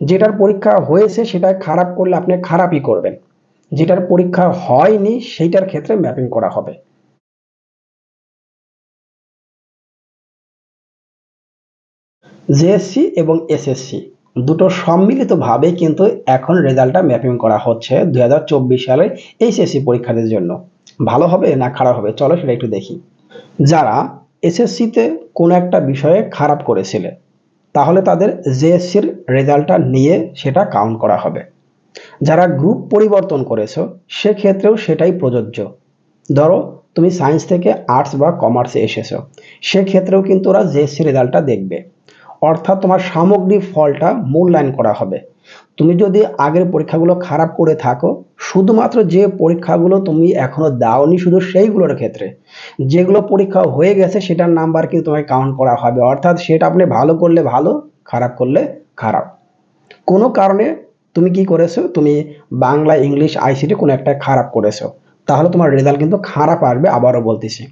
যেটার পরীক্ষা হয়েছে সেটা খারাপ করলে আপনি খারাপই করবেন, যেটার পরীক্ষা হয়নি সেইটার ক্ষেত্রে ম্যাপিং করা হবে। জেএসসি এবং এসএসসি দুটো সম্মিলিতভাবে কিন্তু এখন রেজাল্টটা ম্যাপিং করা হচ্ছে 2024 সালের এইচএসসি পরীক্ষার্থীদের জন্য। ভালো হবে না খারাপ হবে, চলো সেটা একটু দেখি। যারা এসএসসিতে কোনো একটা বিষয়ে খারাপ করেছিলে তাহলে তাদের জেএসসির রেজাল্টটা নিয়ে সেটা কাউন্ট করা হবে। যারা গ্রুপ পরিবর্তন করেছো সেক্ষেত্রেও সেটাই প্রযোজ্য। ধরো তুমি সায়েন্স থেকে আর্টস বা কমার্সে এসেছো, সেক্ষেত্রেও কিন্তু ওরা জেএসসি রেজাল্টটা দেখবে। অর্থাৎ তোমার সামগ্রিক ফলটা মূল্যায়ন করা হবে। তুমি যদি আগের পরীক্ষাগুলো খারাপ করে থাকো, শুধুমাত্র যে পরীক্ষাগুলো তুমি এখনো দাওনি শুধু সেইগুলোর ক্ষেত্রে, যেগুলো পরীক্ষা হয়ে গেছে সেটার নাম্বার কিন্তু তোমাকে কাউন্ট করা হবে। অর্থাৎ সেটা আপনি ভালো করলে ভালো, খারাপ করলে খারাপ। কোনো কারণে তুমি কি করেছো, তুমি বাংলা ইংলিশ আইসিটি কোনো একটা খারাপ করেছো, তাহলে তোমার রেজাল্ট কিন্তু খারাপ আসবে। আবারও বলতেছি,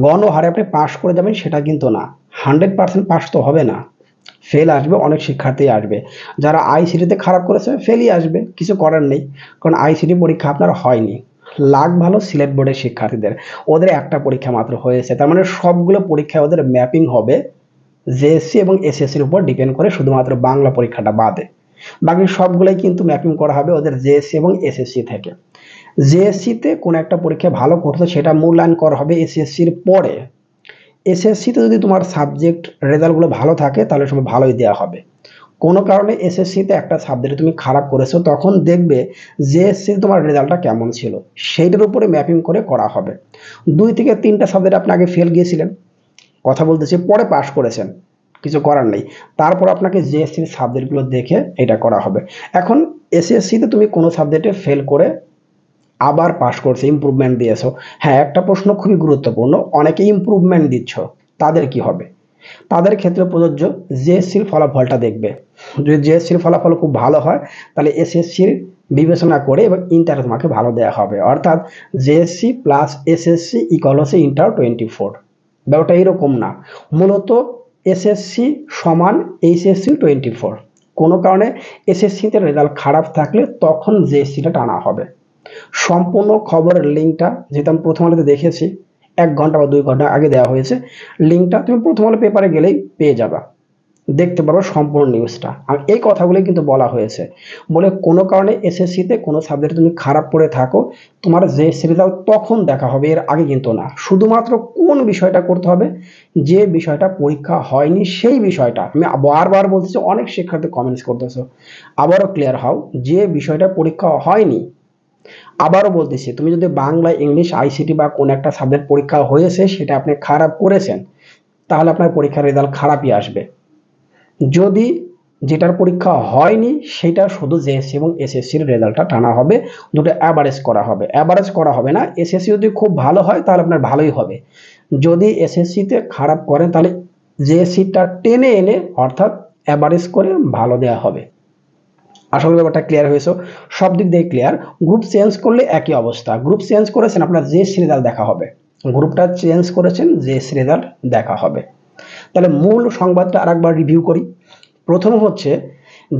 গণহারে আপনি পাশ করে যাবেন সেটা কিন্তু না, 100% পাস তো হবে না, ফেল আসবে, অনেক শিক্ষার্থী আসবে। যারা আইসিটিতে খারাপ করেছে ফেলই আসবে, কিছু করার নেই, কারণ আইসিটি পরীক্ষা আপনার হয়নি। লাখ ভালো সিলেট বোর্ডের শিক্ষার্থীদের, ওদের একটা পরীক্ষা মাত্র হয়েছে, তার মানে সবগুলো পরীক্ষায় ওদের ম্যাপিং হবে জেএসসি এবং এসএসসির উপর ডিপেন্ড করে, শুধুমাত্র বাংলা পরীক্ষাটা বাদে। বাকি সবগুলোই কিন্তু ম্যাপিং করা হবে ওদের জেএসসি এবং এসএসসি থেকে। জেএসসিতে কোনো একটা পরীক্ষা ভালো করতে সেটা মূল্যায়ন করা হবে এসএসসির পরে। এসএসসিতে যদি তোমার সাবজেক্ট রেজাল্টগুলো ভালো থাকে তাহলে সময় ভালোই দেওয়া হবে। কোনো কারণে এসএসসিতে একটা সাবজেক্টে তুমি খারাপ করেছো, তখন দেখবে জেএসসি তোমার রেজাল্টটা কেমন ছিল সেইটার উপরে ম্যাপিং করে করা হবে। 2 থেকে 3টা সাবজেক্ট আপনি আগে ফেল গিয়েছিলেন, কথা বলতেছি, পরে পাশ করেছেন, কিছু করার নেই, তারপর আপনাকে জেএসসির সাবজেক্টগুলো দেখে এটা করা হবে। এখন এসএসসিতে তুমি কোনো সাবজেক্টে ফেল করে আবার পাশ করছে, ইমপ্রুভমেন্ট দিয়েছো, হ্যাঁ একটা প্রশ্ন খুবই গুরুত্বপূর্ণ, অনেকে ইমপ্রুভমেন্ট দিচ্ছ, তাদের কি হবে? তাদের ক্ষেত্রে প্রযোজ্য, জেএসসির ফলাফলটা দেখবে। যদি জেএসসির ফলাফল খুব ভালো হয় তাহলে এসএসসির বিবেচনা করে এবং ইন্টার তোমাকে ভালো দেওয়া হবে। অর্থাৎ জেএসসি প্লাস এসএসসি ইকুয়াল হচ্ছে ইন্টার 24। ব্যাপারটা এরকম না, মূলত এসএসসি সমান এইচএসসি 24। কোনো কারণে এসএসসিতে রেজাল্ট খারাপ থাকলে তখন জেএসসিটা টানা হবে। সম্পূর্ণ খবরের লিঙ্কটা যেটা আমি প্রথম আলোতে দেখেছি, 1 ঘন্টা বা 2 ঘন্টা আগে দেওয়া হয়েছে, লিঙ্কটা তুমি প্রথম আলো পেপারে গেলেই পেয়ে যাবা, দেখতে পারো সম্পূর্ণ নিউজটা। আর এই কথাগুলোই কিন্তু বলা হয়েছে, বলে কোনো কারণে এসএসসিতে কোনো সাবজেক্টে তুমি খারাপ করে থাকো, তোমার যে রেজাল্ট তখন দেখা হবে, এর আগে কিন্তু না। শুধুমাত্র কোন বিষয়টা করতে হবে, যে বিষয়টা পরীক্ষা হয়নি সেই বিষয়টা, আমি বারবার বলতেছি, অনেক শিক্ষার্থী কমেন্টস করতেছো, আবারও ক্লিয়ার হও, যে বিষয়টা পরীক্ষা হয়নি। আবারও বলতেছি, তুমি যদি বাংলা ইংলিশ আইসিটি বা কোন একটা সাবজেক্ট পরীক্ষা হয়েছে সেটা আপনি খারাপ করেছেন, তাহলে আপনার পরীক্ষার রেজাল্ট খারাপই আসবে। যদি যেটার পরীক্ষা হয়নি সেটা শুধু জেএসসি এবং এসএসসির রেজাল্টটা টানা হবে, দুটো অ্যাভারেজ করা হবে। অ্যাভারেজ করা হবে না, এসএসসি যদি খুব ভালো হয় তাহলে আপনার ভালোই হবে, যদি এসএসসিতে খারাপ করেন তাহলে জেএসসিটা টেনে এনে অর্থাৎ অ্যাভারেজ করে ভালো দেওয়া হবে। আশা করি ব্যাপারটা ক্লিয়ার হয়েছে, সব দিক দিয়ে ক্লিয়ার। গ্রুপ চেঞ্জ করলে একই অবস্থা, গ্রুপ চেঞ্জ করেছেন আপনার জেএসসি রেজাল্ট দেখা হবে, গ্রুপটা চেঞ্জ করেছেন জেএসসি রেজাল্ট দেখা হবে। তাহলে মূল সংবাদটা আরেকবার রিভিউ করি। প্রথম হচ্ছে,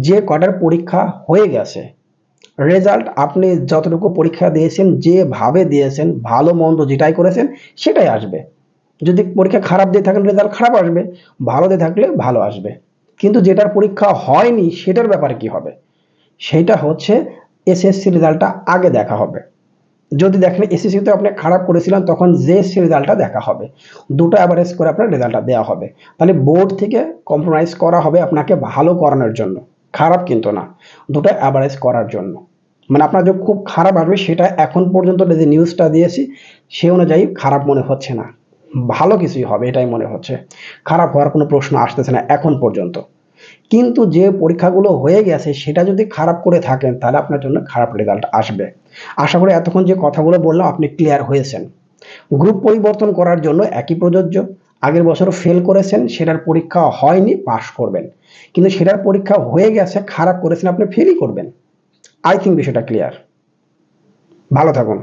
যে কটার পরীক্ষা হয়ে গেছে রেজাল্ট আপনি যতটুকু পরীক্ষা দিয়েছেন, যেভাবে দিয়েছেন, ভালো মন্দ যেটাই করেছেন সেটাই আসবে। যদি পরীক্ষা খারাপ দিয়ে থাকেন রেজাল্ট খারাপ আসবে, ভালো দিয়ে থাকলে ভালো আসবে। কিন্তু যেটার পরীক্ষা হয়নি সেটার ব্যাপারে কি হবে, সেটা হচ্ছে এসএসসি রেজাল্টটা আগে দেখা হবে। যদি দেখেন এসএসসিতে আপনি খারাপ করেছিলেন তখন জেএসসি রেজাল্টটা দেখা হবে, দুটো অ্যাভারেজ করে আপনার রেজাল্টটা দেওয়া হবে। তাহলে বোর্ড থেকে কম্প্রোমাইজ করা হবে আপনাকে ভালো করানোর জন্য, খারাপ কিন্তু না, দুটো অ্যাভারেজ করার জন্য। মানে আপনার যে খুব খারাপ আসবে সেটা এখন পর্যন্ত যে নিউজটা দিয়েছি সে অনুযায়ী খারাপ মনে হচ্ছে না, ভালো কিছুই হবে এটাই মনে হচ্ছে, খারাপ হওয়ার কোনো প্রশ্ন আসতেছে না এখন পর্যন্ত। কিন্তু যে পরীক্ষাগুলো হয়ে গেছে সেটা যদি খারাপ করে থাকেন তাহলে আপনার জন্য খারাপ রেজাল্ট আসবে। আশা করি এতক্ষণ যে কথাগুলো বললাম আপনি ক্লিয়ার হয়েছেন। গ্রুপ পরিবর্তন করার জন্য একই প্রযোজ্য, আগের বছর ফেল করেছেন সেটার পরীক্ষা হয়নি পাস করবেন, কিন্তু সেটার পরীক্ষা হয়ে গেছে খারাপ করেছেন আপনি ফেলই করবেন। আই থিঙ্ক বিষয়টা ক্লিয়ার। ভালো থাকুন।